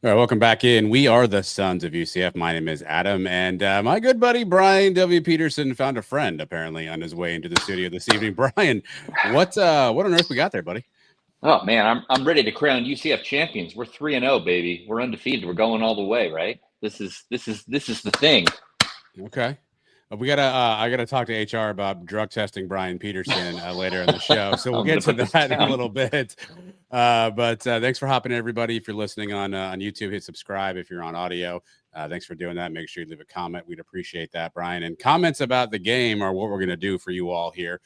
All right, welcome back in. We are the Sons of UCF. My name is Adam, and my good buddy Brian W. Peterson found a friend apparently on his way into the studio this evening. Brian, what on earth we got there, buddy? Oh man, I'm ready to crown UCF champions. We're 3-0, baby. We're undefeated. We're going all the way, right? This is the thing. Okay. We gotta. I gotta talk to HR about drug testing Brian Peterson later in the show, so we'll I'm get gonna to put this that in a down. little bit. But thanks for hopping in, everybody. If you're listening on YouTube, hit subscribe. If you're on audio, thanks for doing that. Make sure you leave a comment. We'd appreciate that, Brian. And comments about the game are what we're gonna do for you all here,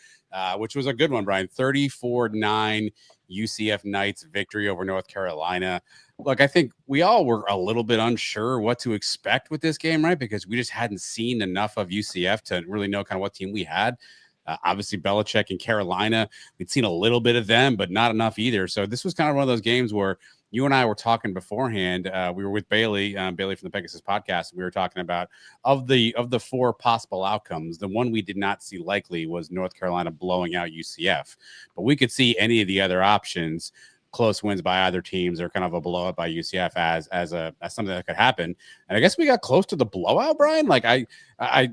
which was a good one, Brian. 34-9 UCF Knights victory over North Carolina. Look, I think we all were a little bit unsure what to expect with this game, right? Because we just hadn't seen enough of UCF to really know kind of what team we had. Obviously, Belichick and Carolina, we'd seen a little bit of them, but not enough either. So this was kind of one of those games where you and I were talking beforehand. We were with Bailey, Bailey from the Pegasus podcast. And we were talking about of the four possible outcomes, the one we did not see likely was North Carolina blowing out UCF, but we could see any of the other options, close wins by either teams or kind of a blowout by UCF as something that could happen. And I guess we got close to the blowout, Brian. Like I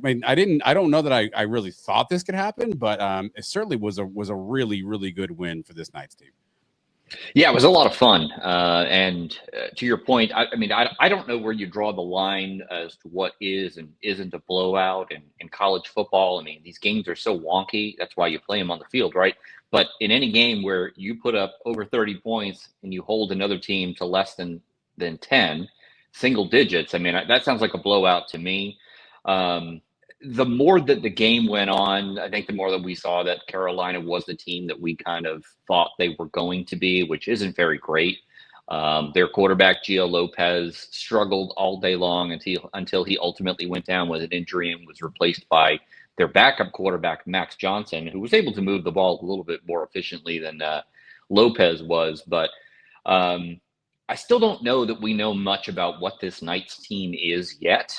mean, I don't know that I really thought this could happen, but it certainly was a really, really good win for this Knights team. Yeah, it was a lot of fun. And to your point, I don't know where you draw the line as to what is and isn't a blowout in college football. I mean, these games are so wonky. That's why you play them on the field, right? But in any game where you put up over 30 points and you hold another team to less than 10, single digits, I mean, that sounds like a blowout to me. Um, the more that the game went on, I think the more that we saw that Carolina was the team that we kind of thought they were going to be, which isn't very great. Their quarterback, Gio Lopez, struggled all day long until he ultimately went down with an injury and was replaced by their backup quarterback, Max Johnson, who was able to move the ball a little bit more efficiently than Lopez was. But I still don't know that we know much about what this Knights team is yet.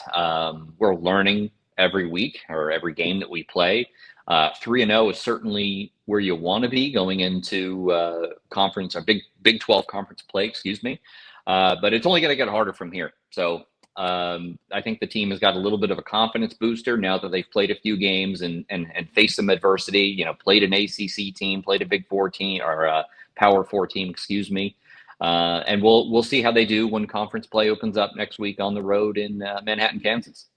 We're learning every week or every game that we play. 3-0 is certainly where you want to be going into conference or Big 12 conference play, excuse me. But it's only going to get harder from here. So I think the team has got a little bit of a confidence booster now that they've played a few games and faced some adversity. You know, played an ACC team, played a Big Four team or a Power Four team, excuse me. And we'll see how they do when conference play opens up next week on the road in Manhattan, Kansas.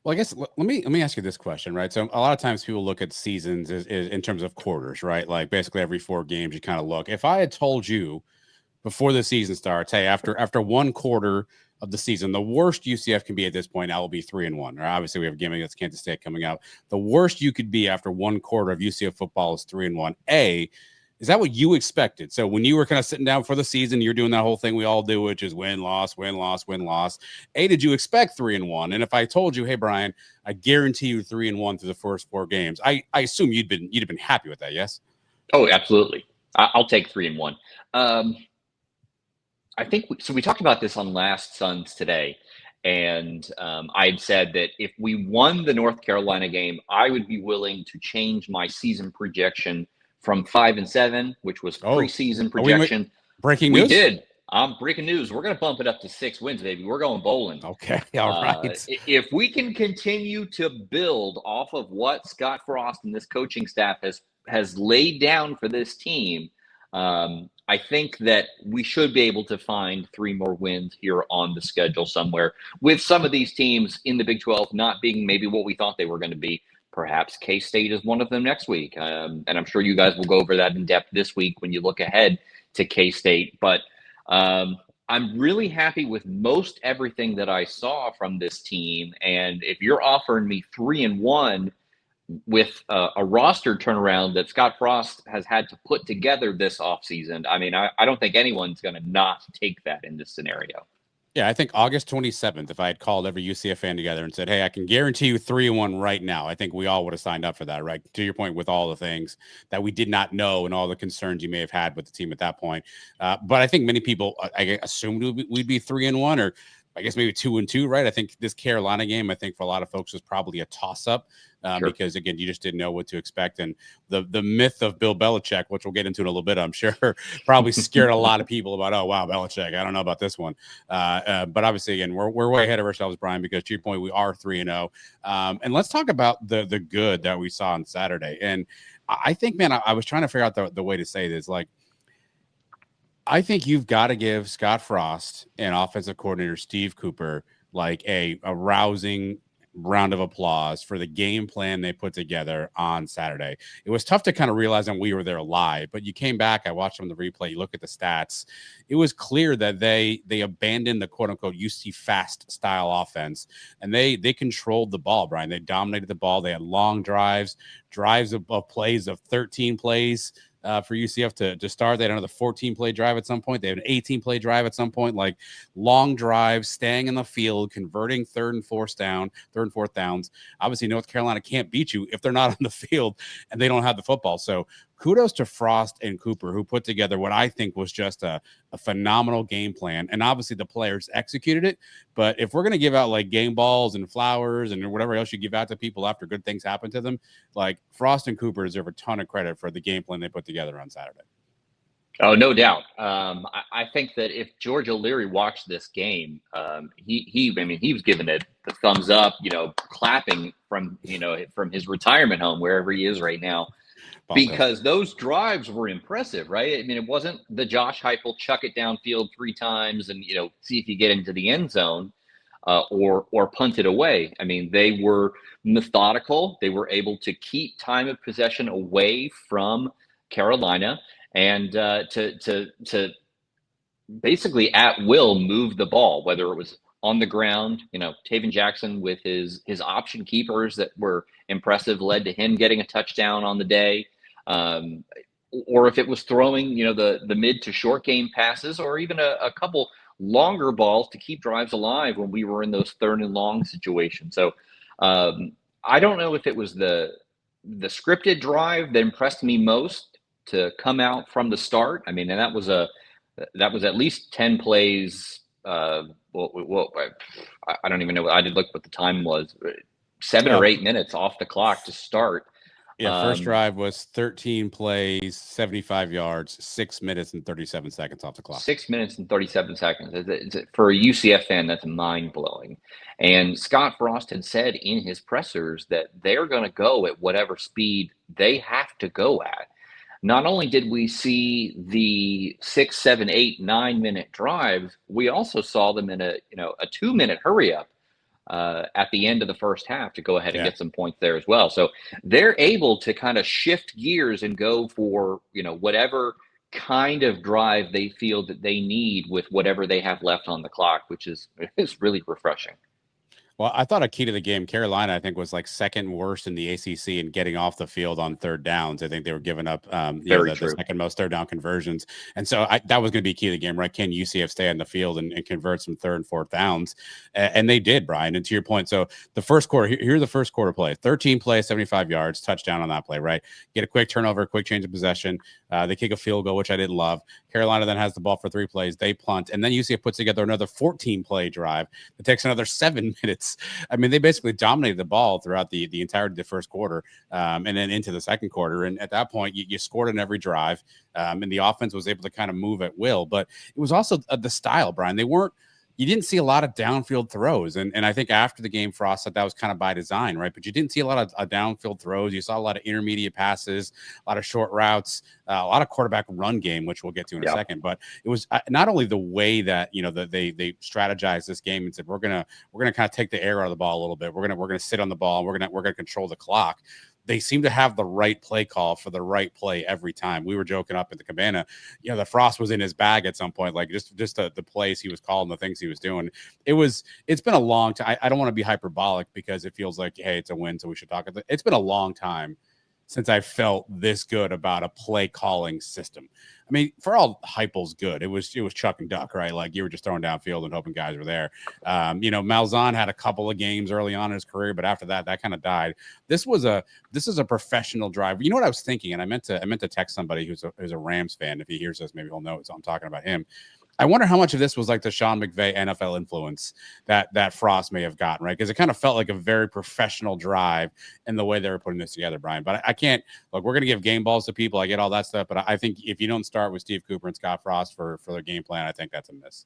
Well, I guess let me ask you this question, right? So a lot of times people look at seasons in terms of quarters, right? Like basically every 4 games you kind of look. If I had told you before the season starts, hey, after one quarter of the season, the worst UCF can be at this point now will be 3-1. Or obviously we have a game against Kansas State coming up. The worst you could be after one quarter of UCF football is 3-1. Is that what you expected? So when you were kind of sitting down for the season, you're doing that whole thing we all do, which is win, loss, win, loss, win, loss. Did you expect 3-1? And if I told you, hey, Brian, I guarantee you 3-1 through the first 4 games, I assume you'd have been happy with that, yes? Oh, absolutely. I'll take 3-1. I think so. We talked about this on Last Sons today, and I had said that if we won the North Carolina game, I would be willing to change my season projection from 5-7, which was Oh, preseason are we projection. breaking We news? did. Breaking news. We're going to bump it up to 6 wins, baby. We're going bowling. Okay, all right. If we can continue to build off of what Scott Frost and this coaching staff has laid down for this team, I think that we should be able to find 3 more wins here on the schedule somewhere, with some of these teams in the Big 12 not being maybe what we thought they were going to be. Perhaps K-State is one of them next week. And I'm sure you guys will go over that in depth this week when you look ahead to K-State. But I'm really happy with most everything that I saw from this team. And if you're offering me 3-1 with a roster turnaround that Scott Frost has had to put together this offseason, I mean, I don't think anyone's going to not take that in this scenario. Yeah, I think August 27th, if I had called every UCF fan together and said, hey, I can guarantee you 3-1 right now, I think we all would have signed up for that, right? To your point, with all the things that we did not know and all the concerns you may have had with the team at that point. But I think many people, I assumed we'd be 3-1, or I guess maybe 2-2, right? I think this Carolina game, I think for a lot of folks was probably a toss up. Sure. Because again, you just didn't know what to expect, and the myth of Bill Belichick, which we'll get into in a little bit, I'm sure, probably scared a lot of people about, oh wow, Belichick, I don't know about this one. But obviously, again, we're way ahead of ourselves, Brian, because to your point, we are 3-0. And let's talk about the good that we saw on Saturday. And I think, man, I was trying to figure out the way to say this. Like, I think you've got to give Scott Frost and offensive coordinator Steve Cooper like a rousing round of applause for the game plan they put together on Saturday. It was tough to kind of realize when we were there live, but you came back, I watched them the replay, you look at the stats. It was clear that they abandoned the quote unquote UC fast style offense, and they controlled the ball, Brian. They dominated the ball. They had long drives of plays of 13 plays. For UCF to start. They had another 14-play drive at some point. They had an 18-play drive at some point, like long drives, staying in the field, converting third and fourth downs. Obviously, North Carolina can't beat you if they're not on the field and they don't have the football. So kudos to Frost and Cooper, who put together what I think was just a phenomenal game plan. And obviously the players executed it. But if we're going to give out like game balls and flowers and whatever else you give out to people after good things happen to them, like Frost and Cooper deserve a ton of credit for the game plan they put together on Saturday. Oh, no doubt. I think that if George O'Leary watched this game, he was giving it the thumbs up, clapping from his retirement home, wherever he is right now. Because those drives were impressive, right? I mean, it wasn't the Josh Heupel chuck it downfield 3 times and, see if you get into the end zone or punt it away. I mean, they were methodical. They were able to keep time of possession away from Carolina and to basically at will move the ball, whether it was on the ground, Taven Jackson with his option keepers that were impressive led to him getting a touchdown on the day. Or if it was throwing, the mid to short game passes, or even a couple longer balls to keep drives alive when we were in those third and long situations. So I don't know if it was the scripted drive that impressed me most to come out from the start. I mean, and that was at least 10 plays. I don't even know. I did look what the time was. 7 or 8 minutes off the clock to start. Yeah, first drive was 13 plays, 75 yards, 6 minutes and 37 seconds off the clock. 6 minutes and 37 seconds. For a UCF fan, that's mind-blowing. And Scott Frost had said in his pressers that they're going to go at whatever speed they have to go at. Not only did we see the 6, 7, 8, 9 minute drives, we also saw them in a 2-minute hurry up at the end of the first half to go ahead and get some points there as well. So they're able to kind of shift gears and go for, whatever kind of drive they feel that they need with whatever they have left on the clock, which is really refreshing. Well, I thought a key to the game, Carolina, I think, was like second worst in the ACC in getting off the field on third downs. I think they were giving up the second most third down conversions. And so that was going to be key to the game, right? Can UCF stay on the field and convert some third and fourth downs? And they did, Brian. And to your point, so the first quarter, here's the first quarter play. 13 plays, 75 yards, touchdown on that play, right? Get a quick turnover, quick change of possession. They kick a field goal, which I didn't love. Carolina then has the ball for 3 plays. They punt. And then UCF puts together another 14-play drive that takes another 7 minutes. I mean, they basically dominated the ball throughout the entirety of the first quarter and then into the second quarter. And at that point, you scored on every drive and the offense was able to kind of move at will. But it was also the style, Brian. You didn't see a lot of downfield throws. And I think after the game, Frost said that was kind of by design, right? But you didn't see a lot of downfield throws. You saw a lot of intermediate passes, a lot of short routes, a lot of quarterback run game, which we'll get to in a second. But it was not only the way that, they strategized this game and said, we're going to kind of take the air out of the ball a little bit. We're going to sit on the ball. And we're going to control the clock. They seem to have the right play call for the right play every time. We were joking up at the cabana, the Frost was in his bag at some point, like just the plays he was calling, the things he was doing. It's been a long time. I don't want to be hyperbolic because it feels like, hey, it's a win, so we should talk about it. It's been a long time since I felt this good about a play calling system. I mean, for all Heupel's good, it was chuck and duck, right? Like you were just throwing downfield and hoping guys were there. Malzahn had a couple of games early on in his career, but after that kind of died. This is a professional drive. You know what I was thinking, and I meant to text somebody who's a Rams fan. If he hears this, maybe he'll know. So I'm talking about him. I wonder how much of this was like the Sean McVay NFL influence that Frost may have gotten, right? Because it kind of felt like a very professional drive in the way they were putting this together, Brian. But I can't look. We're going to give game balls to people. I get all that stuff, but I think if you don't start with Steve Cooper and Scott Frost for their game plan, I think that's a miss.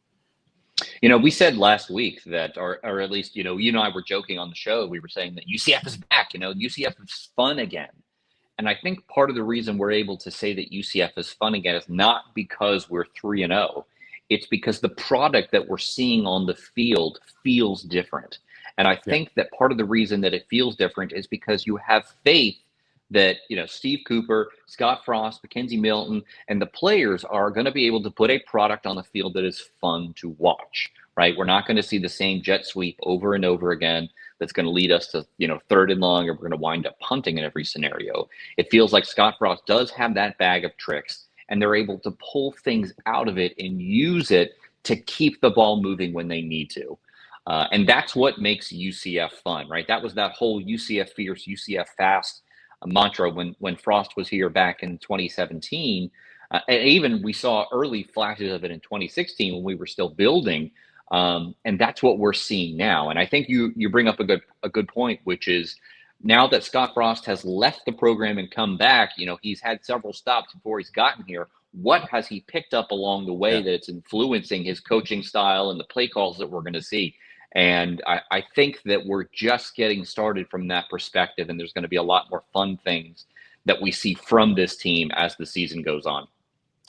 We said last week that, or at least, you and I were joking on the show. We were saying that UCF is back. UCF is fun again. And I think part of the reason we're able to say that UCF is fun again is not because we're 3-0. It's because the product that we're seeing on the field feels different. And I think that part of the reason that it feels different is because you have faith that, Steve Cooper, Scott Frost, Mackenzie Milton, and the players are going to be able to put a product on the field that is fun to watch, right? We're not going to see the same jet sweep over and over again that's going to lead us to, 3rd and long, or we're going to wind up punting in every scenario. It feels like Scott Frost does have that bag of tricks, and they're able to pull things out of it and use it to keep the ball moving when they need to. And that's what makes UCF fun, right? That was that whole UCF fierce, UCF fast mantra when Frost was here back in 2017. And even we saw early flashes of it in 2016 when we were still building. And that's what we're seeing now. And I think you bring up a good point, which is now that Scott Frost has left the program and come back, he's had several stops before he's gotten here. What has he picked up along the way that's influencing his coaching style and the play calls that we're going to see? And I think that we're just getting started from that perspective, and there's going to be a lot more fun things that we see from this team as the season goes on.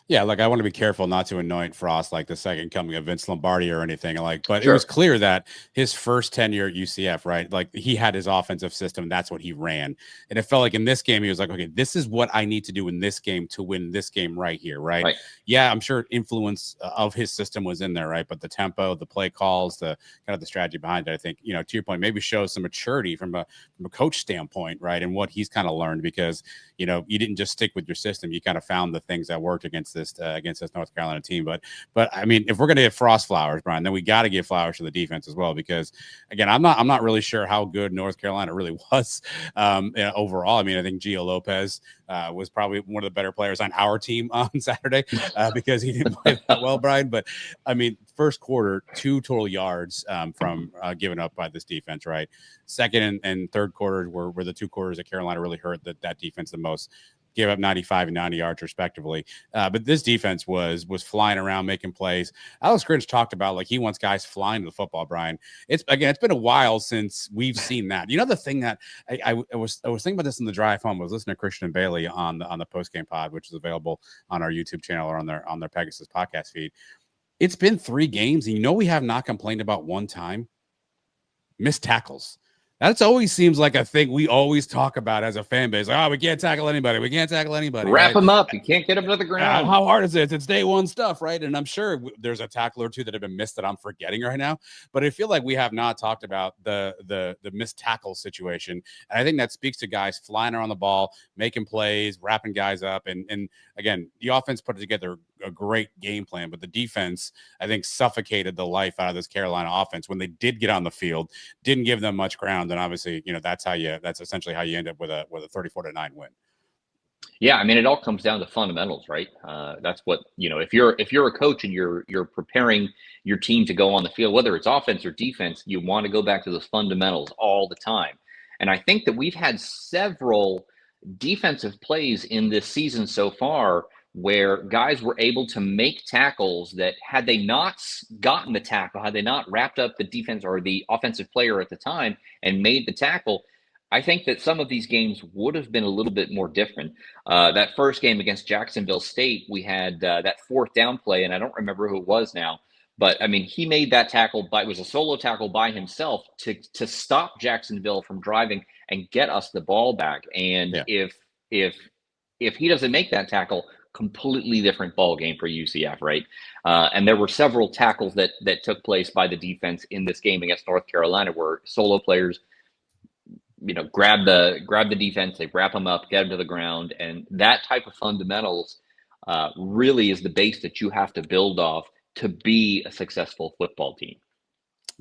Yeah, like I want to be careful not to anoint Frost like the second coming of Vince Lombardi or anything but It was clear that his first tenure at UCF, right? Like he had his offensive system. That's what he ran. And it felt like in this game, he was like, okay, this is what I need to do in this game to win this game right here, right? Yeah, I'm sure influence of his system was in there, right? But the tempo, the play calls, the kind of the strategy behind it, I think, to your point, maybe shows some maturity from a coach standpoint, right? And what he's kind of learned because, you didn't just stick with your system. You kind of found the things that worked against this North Carolina team. But I mean, if we're going to give Frost flowers, Brian, then we got to give flowers to the defense as well, because again, I'm not really sure how good North Carolina really was overall. I mean, I think Gio Lopez was probably one of the better players on our team on Saturday because he didn't play that well, Brian. But I mean, first quarter, 2 total yards from given up by this defense, right? Second and third quarters were the 2 quarters that Carolina really hurt that defense the most. Gave up 95 and 90 yards respectively. But this defense was flying around, making plays. Alex Grinch talked about like he wants guys flying to the football, Brian. It's been a while since we've seen that. The thing that I was thinking about this in the drive home. I was listening to Christian and Bailey on the postgame pod, which is available on our YouTube channel or on their Pegasus podcast feed. It's been 3 games, and we have not complained about one time missed tackles. That always seems like a thing we always talk about as a fan base. Like, we can't tackle anybody. We can't tackle anybody. Wrap them up. You can't get them to the ground. How hard is it? It's day one stuff, right? And I'm sure there's a tackle or two that have been missed that I'm forgetting right now. But I feel like we have not talked about the missed tackle situation. And I think that speaks to guys flying around the ball, making plays, wrapping guys up. And again, the offense put together a great game plan, but the defense, I think, suffocated the life out of this Carolina offense when they did get on the field, didn't give them much ground. And obviously, that's essentially how you end up with a 34-9 win. Yeah, I mean, it all comes down to fundamentals, right? That's what, if you're a coach and you're preparing your team to go on the field, whether it's offense or defense, you want to go back to those fundamentals all the time. And I think that we've had several defensive plays in this season so far where guys were able to make tackles that had they not gotten the tackle, had they not wrapped up the defense or the offensive player at the time and made the tackle, I think that some of these games would have been a little bit more different. That first game against Jacksonville State, we had that 4th down play, and I don't remember who it was now, but I mean, he made that tackle it was a solo tackle by himself to stop Jacksonville from driving and get us the ball back. And if he doesn't make that tackle, completely different ball game for UCF, right? And there were several tackles that took place by the defense in this game against North Carolina where solo players, grab the defense, they wrap them up, get them to the ground, and that type of fundamentals really is the base that you have to build off to be a successful football team.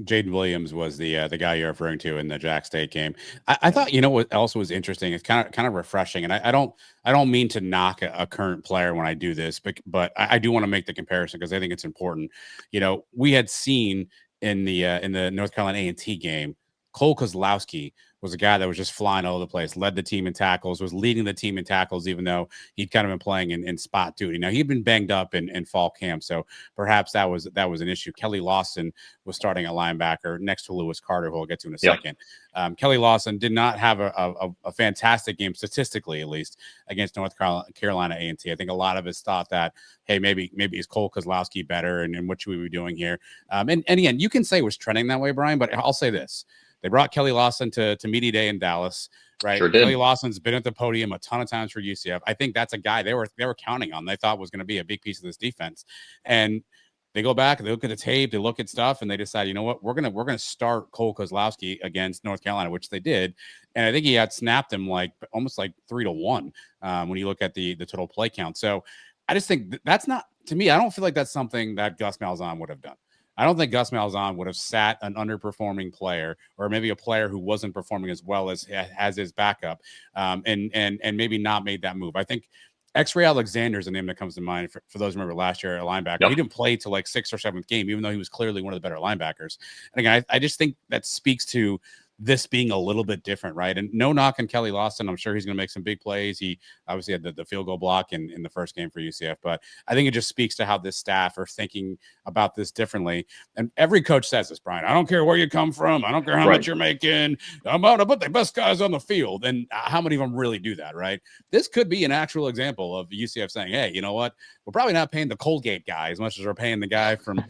Jaden Williams was the guy you're referring to in the Jack State game. I thought, what else was interesting. It's kind of refreshing, and I don't mean to knock a current player when I do this, but I do want to make the comparison because I think it's important. We had seen in the North Carolina A&T game, Cole Kozlowski was a guy that was just flying all over the place, led the team in tackles, was leading the team in tackles, even though he'd kind of been playing in spot duty. Now he'd been banged up in fall camp, so perhaps that was an issue. Kelly Lawson was starting a linebacker next to Lewis Carter, who we'll get to in a second. Kelly Lawson did not have a fantastic game statistically, at least against North Carolina A&T. I think a lot of us thought that, hey, maybe is Cole Kozlowski better, and what should we be doing here? And again, you can say it was trending that way, Brian, but I'll say this. They brought Kelly Lawson to Media Day in Dallas, right? Sure did. Kelly Lawson's been at the podium a ton of times for UCF. I think that's a guy they were counting on. They thought was going to be a big piece of this defense. And they go back, they look at the tape, they look at stuff, and they decide, you know what, we're gonna start Cole Kozlowski against North Carolina, which they did. And I think he had snapped him almost 3-1 when you look at the total play count. So I just think that's not, to me, I don't feel like that's something that Gus Malzahn would have done. I don't think Gus Malzahn would have sat an underperforming player, or maybe a player who wasn't performing as well as his backup, and maybe not made that move. I think X-Ray Alexander is a name that comes to mind for those who remember last year at linebacker. Yep. He didn't play till 6th or 7th game, even though he was clearly one of the better linebackers. And again, I just think that speaks to this being a little bit different, right? And no knock on Kelly Lawson. I'm sure he's going to make some big plays. He obviously had the field goal block in the first game for UCF, but I think it just speaks to how this staff are thinking about this differently. And every coach says this, Brian. I don't care where you come from. I don't care how much you're making. I'm going to put the best guys on the field. And how many of them really do that, right? This could be an actual example of UCF saying, hey, you know what? We're probably not paying the Colgate guy as much as we're paying the guy from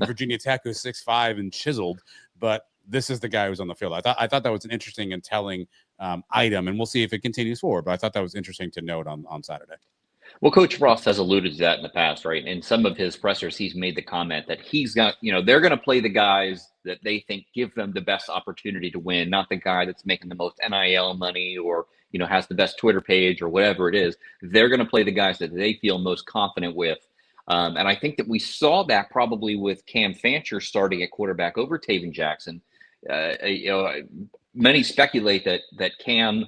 Virginia Tech who's 6'5" and chiseled, but this is the guy who's on the field. I thought that was an interesting and telling item, and we'll see if it continues forward. But I thought that was interesting to note on Saturday. Well, Coach Frost has alluded to that in the past, right? In some of his pressers, he's made the comment that he's got, they're going to play the guys that they think give them the best opportunity to win, not the guy that's making the most NIL money or, has the best Twitter page or whatever it is. They're going to play the guys that they feel most confident with. And I think that we saw that probably with Cam Fancher starting at quarterback over Taven Jackson. Many speculate that Cam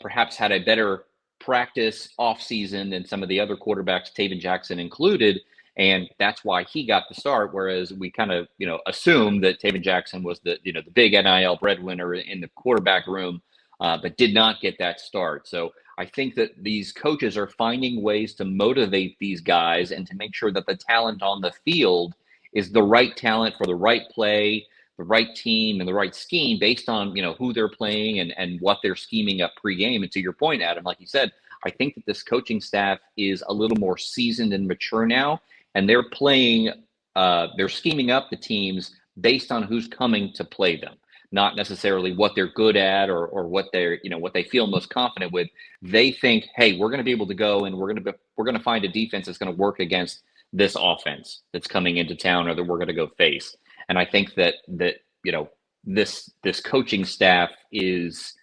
perhaps had a better practice offseason than some of the other quarterbacks, Taven Jackson included, and that's why he got the start. Whereas we kind of assumed that Taven Jackson was the big NIL breadwinner in the quarterback room, but did not get that start. So I think that these coaches are finding ways to motivate these guys and to make sure that the talent on the field is the right talent for the right play, the right team, and the right scheme based on, who they're playing and what they're scheming up pregame. And to your point, Adam, like you said, I think that this coaching staff is a little more seasoned and mature now, and they're scheming up the teams based on who's coming to play them, not necessarily what they're good at or what they're, what they feel most confident with. They think, hey, we're going to be able to go and we're going to find a defense that's going to work against this offense that's coming into town or that we're going to go face. And I think that this coaching staff is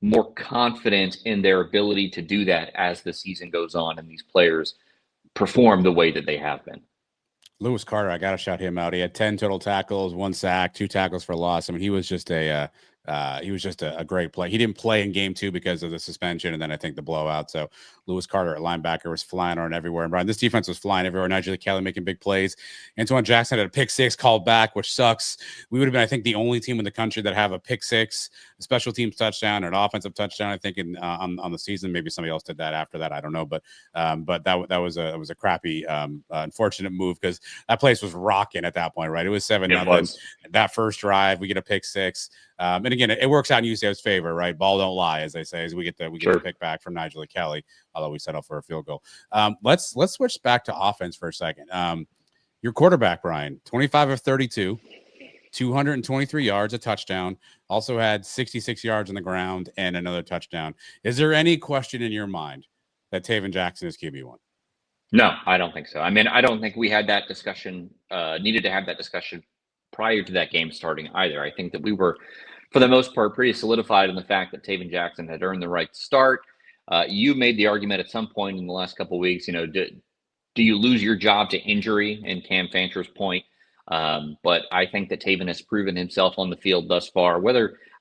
more confident in their ability to do that as the season goes on and these players perform the way that they have been. Lewis Carter, I got to shout him out. He had 10 total tackles, 1 sack, 2 tackles for loss. I mean, he was just a great play. He didn't play in game 2 because of the suspension, and then I think the blowout. So Lewis Carter at linebacker was flying around everywhere. And Brian, this defense was flying everywhere. Nigel Kelly making big plays. Antoine Jackson had a pick 6 called back, which sucks. We would have been, I think, the only team in the country that have a pick 6, a special teams touchdown, or an offensive touchdown. I think on the season, maybe somebody else did that after that. I don't know, but that was a crappy, unfortunate move because that place was rocking at that point, right? It was 7-0. That first drive, we get a pick 6. And again, it works out in UCF's favor, right? Ball don't lie, as they say, as we get the pick back from Nigel Kelly, although we set up for a field goal. Let's switch back to offense for a second. Your quarterback, Brian, 25 of 32, 223 yards, a touchdown, also had 66 yards on the ground and another touchdown. Is there any question in your mind that Taven Jackson is QB1? No, I don't think so. I mean, I don't think we had that discussion, needed to have that discussion prior to that game starting either. I think that we were, for the most part, pretty solidified in the fact that Taven Jackson had earned the right to start. You made the argument at some point in the last couple of weeks, do you lose your job to injury? And Cam Fancher's point, But I think that Taven has proven himself on the field thus far.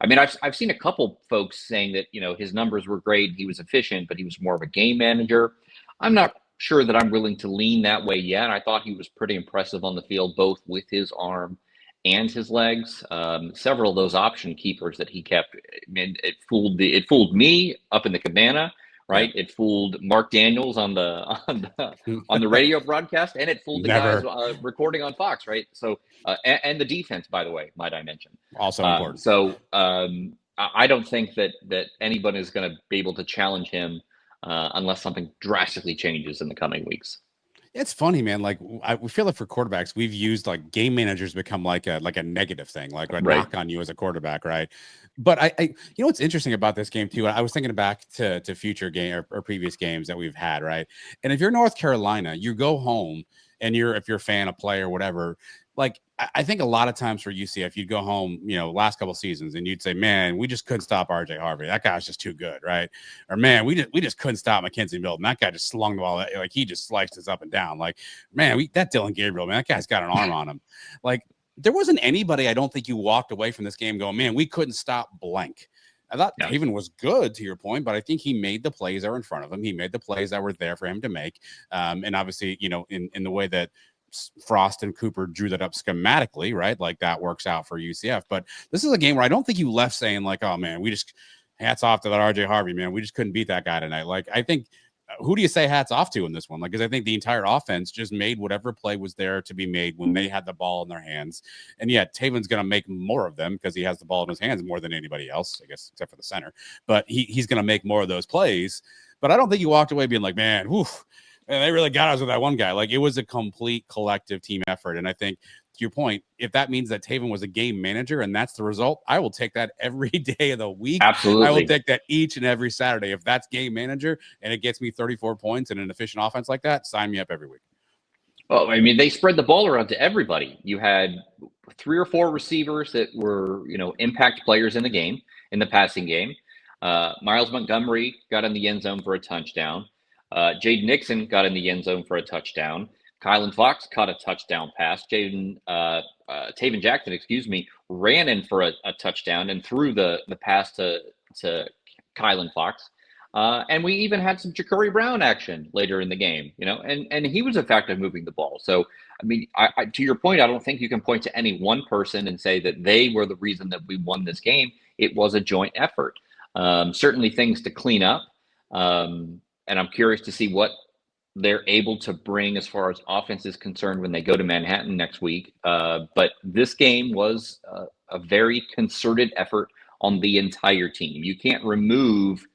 I've seen a couple folks saying that, his numbers were great, he was efficient, but he was more of a game manager. I'm not sure that I'm willing to lean that way yet. I thought he was pretty impressive on the field, both with his arm and his legs. Several of those option keepers that he kept, it fooled me up in the cabana. Right, yeah. It fooled Mark Daniels on the radio broadcast, and it fooled the guys recording on Fox. Right, so and the defense, by the way, might I mention, also important. I don't think that anybody is going to be able to challenge him unless something drastically changes in the coming weeks. It's funny, man. Like we feel like for quarterbacks, we've used like game managers become like a negative thing, like a knock on you as a quarterback, right? But I what's interesting about this game too. I was thinking back to future game or previous games that we've had, right? And if you're North Carolina, you go home and if you're a fan, a player, whatever. Like I think a lot of times for UCF, you'd go home, last couple seasons, and you'd say, "Man, we just couldn't stop RJ Harvey. That guy's just too good, right?" Or, "Man, we just couldn't stop Mackenzie Milton. That guy just slung the ball like he just sliced us up and down. Like, man, that Dylan Gabriel, man, that guy's got an arm on him." Like, there wasn't anybody. I don't think you walked away from this game going, "Man, we couldn't stop blank." I thought Taven was good, to your point, but I think he made the plays that were in front of him. He made the plays that were there for him to make, and obviously, in the way that Frost and Cooper drew that up schematically, right? Like that works out for UCF. But this is a game where I don't think you left saying like, "Oh man, we just hats off to that RJ Harvey, man. We just couldn't beat that guy tonight." Like, I think who do you say hats off to in this one? Like, because I think the entire offense just made whatever play was there to be made when they had the ball in their hands. And yet Taven's going to make more of them because he has the ball in his hands more than anybody else, I guess, except for the center. But he's going to make more of those plays. But I don't think you walked away being like, "Man, whew, and they really got us with that one guy." Like, it was a complete collective team effort. And I think, to your point, if that means that Taven was a game manager and that's the result, I will take that every day of the week. Absolutely. I will take that each and every Saturday. If that's game manager and it gets me 34 points and an efficient offense like that, sign me up every week. Well, I mean, they spread the ball around to everybody. You had 3 or 4 receivers that were, impact players in the passing game. Miles Montgomery got in the end zone for a touchdown. Jaden Nixon got in the end zone for a touchdown. Kylan Fox caught a touchdown pass. Taven Jackson, ran in for a touchdown and threw the pass to Kylan Fox. And we even had some Ja'Cory Brown action later in the game, and he was effective moving the ball. So, I mean, I to your point, I don't think you can point to any one person and say that they were the reason that we won this game. It was a joint effort. Certainly things to clean up. And I'm curious to see what they're able to bring as far as offense is concerned when they go to Manhattan next week. But this game was a very concerted effort on the entire team. You can't remove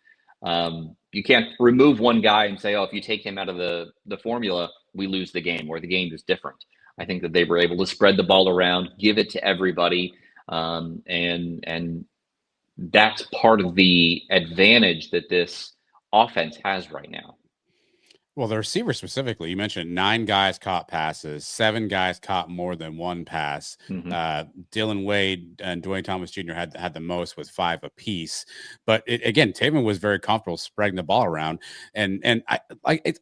one guy and say, "Oh, if you take him out of the formula, we lose the game," or the game is different. I think that they were able to spread the ball around, give it to everybody, and that's part of the advantage that this offense has right now. Well, the receiver specifically, you mentioned 9 guys caught passes, 7 guys caught more than one pass. Mm-hmm. Dylan Wade and Dwayne Thomas Jr. had the most with 5 apiece. But again, Taven was very comfortable spreading the ball around. And I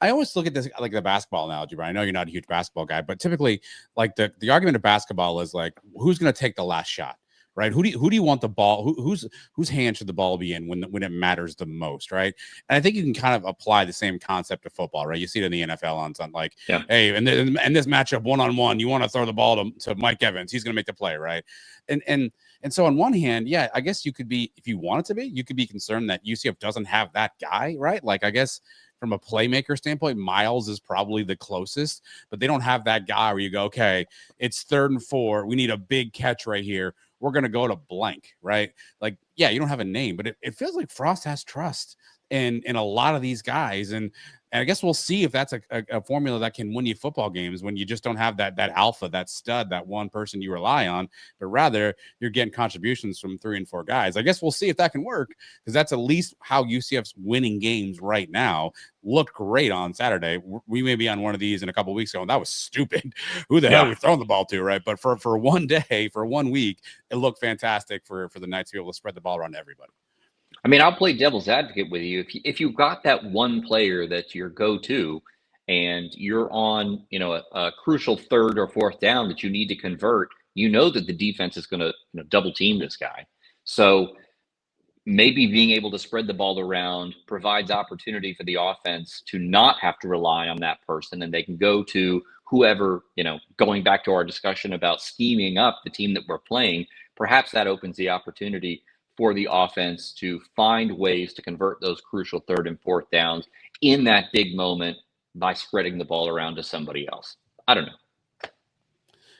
always look at this like the basketball analogy, but I know you're not a huge basketball guy, but typically like the argument of basketball is like, who's going to take the last shot? Right? Who do you want the ball? Whose hand should the ball be in when it matters the most? Right? And I think you can kind of apply the same concept to football, right? You see it in the NFL on something like, hey, and this matchup 1-on-1, you want to throw the ball to Mike Evans. He's going to make the play, right? And so on one hand, yeah, I guess you could be, if you wanted to be, you could be concerned that UCF doesn't have that guy, right? Like, I guess from a playmaker standpoint, Miles is probably the closest, but they don't have that guy where you go, okay, it's 3rd and 4. We need a big catch right here. We're going to go to blank, right? Like, yeah, you don't have a name, but it feels like Frost has trust in a lot of these guys. And I guess we'll see if that's a formula that can win you football games when you just don't have that alpha, that stud, that one person you rely on, but rather you're getting contributions from 3 and 4 guys. I guess we'll see if that can work, because that's at least how UCF's winning games right now. Looked great on Saturday. We may be on one of these in a couple of weeks ago, and that was stupid. Who the hell are we throwing the ball to, right? But for one day, for 1 week, it looked fantastic for the Knights to be able to spread the ball around to everybody. I mean, I'll play devil's advocate with you. If you got that one player that's your go-to, and you're on, a crucial third or fourth down that you need to convert, you know that the defense is going to double team this guy. So maybe being able to spread the ball around provides opportunity for the offense to not have to rely on that person, and they can go to whoever, going back to our discussion about scheming up the team that we're playing. Perhaps that opens the opportunity for the offense to find ways to convert those crucial third and fourth downs in that big moment by spreading the ball around to somebody else. I don't know.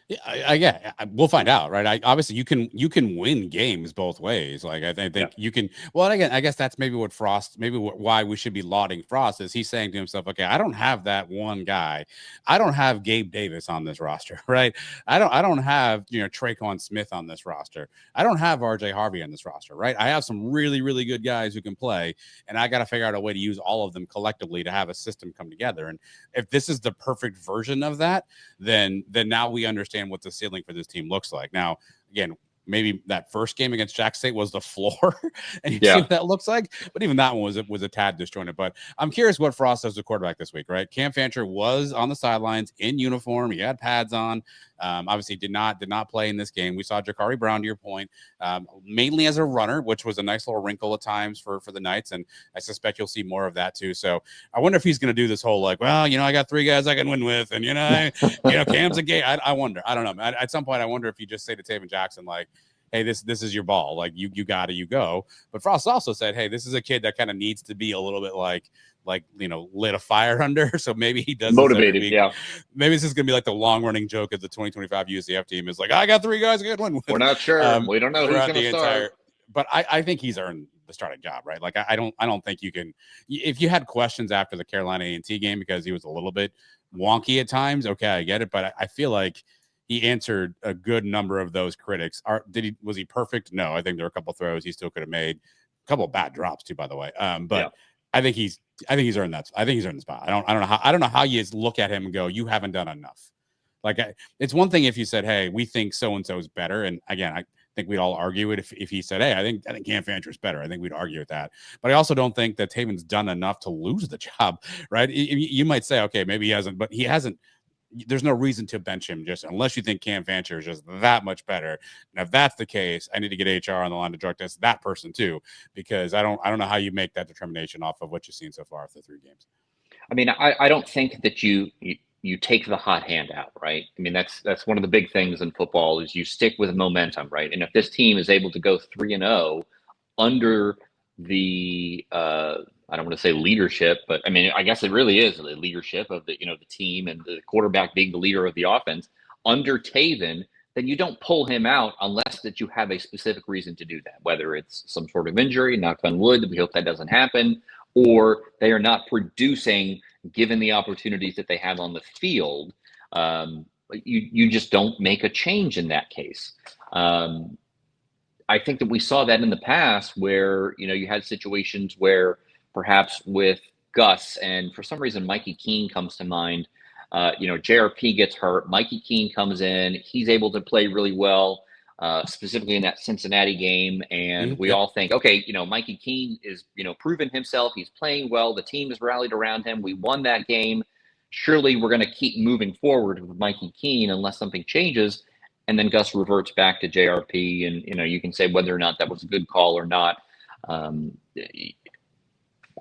Yeah, we'll find out, right? Obviously you can win games both ways. Like I think you can. Well, again, I guess that's maybe what Frost, why we should be lauding Frost is he's saying to himself, okay, I don't have that one guy. I don't have Gabe Davis on this roster, right? I don't have Traquan Smith on this roster. I don't have RJ Harvey on this roster, right? I have some really really good guys who can play, and I got to figure out a way to use all of them collectively to have a system come together. And if this is the perfect version of that, then now we understand what the ceiling for this team looks like. Now, again, maybe that first game against Jack State was the floor, and you see what that looks like. But even that one was a tad disjointed. But I'm curious what Frost does with quarterback this week, right? Cam Fancher was on the sidelines in uniform. He had pads on. Obviously did not play in this game. We saw Jakari Brown, to your point, mainly as a runner, which was a nice little wrinkle at times for the Knights, and I suspect you'll see more of that too. So I wonder if he's going to do this whole like, well, I got three guys I can win with, and Cam's a gay. I wonder. I don't know. At some point, I wonder if you just say to Taven Jackson like, hey, this is your ball. Like you go. But Frost also said, hey, this is a kid that kind of needs to be a little bit like lit a fire under. So maybe he does motivated. Maybe this is gonna be like the long running joke of the 2025 UCF team is like, I got three guys I can win with. We're not sure. We don't know who's gonna start. But I think he's earned the starting job, right? Like I don't think you can. If you had questions after the Carolina A&T game because he was a little bit wonky at times, okay, I get it. But I feel like he answered a good number of those critics. Was he perfect? No, I think there were a couple throws he still could have made, a couple of bad drops too, by the way. But I think he's earned that. I think he's earned the spot. I don't know how you look at him and go, you haven't done enough. Like it's one thing if you said, hey, we think so and so is better, and again, I think we'd all argue it if he said, hey, I think Cam Fancher is better. I think we'd argue with that. But I also don't think that Taven's done enough to lose the job, right? You might say, okay, maybe he hasn't, but he hasn't. There's no reason to bench him just unless you think Cam Fancher is just that much better. And if that's the case, I need to get HR on the line to drug test that person too, because I don't know how you make that determination off of what you've seen so far after 3 games. I mean, I don't think that you take the hot hand out, right? I mean, that's one of the big things in football is you stick with momentum, right? And if this team is able to go 3-0 under the I don't want to say leadership, but I mean, I guess it really is the leadership of the team and the quarterback being the leader of the offense under Taven, then you don't pull him out unless that you have a specific reason to do that, whether it's some sort of injury, knock on wood, we hope that doesn't happen, or they are not producing given the opportunities that they have on the field. You just don't make a change in that case. I think that we saw that in the past where, you had situations where perhaps with Gus and for some reason, Mikey Keene comes to mind. JRP gets hurt. Mikey Keene comes in. He's able to play really well, specifically in that Cincinnati game. And we all think, okay, Mikey Keene is, proven himself. He's playing well. The team has rallied around him. We won that game. Surely we're going to keep moving forward with Mikey Keene unless something changes. And then Gus reverts back to JRP. And, you can say whether or not that was a good call or not.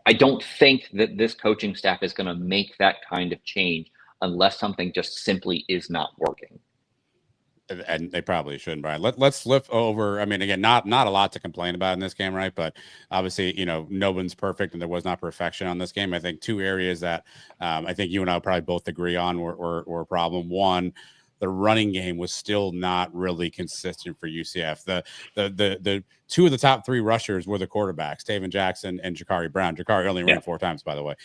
I don't think that this coaching staff is going to make that kind of change unless something just simply is not working. And they probably shouldn't, Brian. Let's flip over. I mean, again, not a lot to complain about in this game, right? But obviously, no one's perfect, and there was not perfection on this game. I think 2 areas that I think you and I probably both agree on were a problem. One, the running game was still not really consistent for UCF. The 2 of the top 3 rushers were the quarterbacks, Taven Jackson and Jakari Brown. Jakari only ran 4 times, by the way.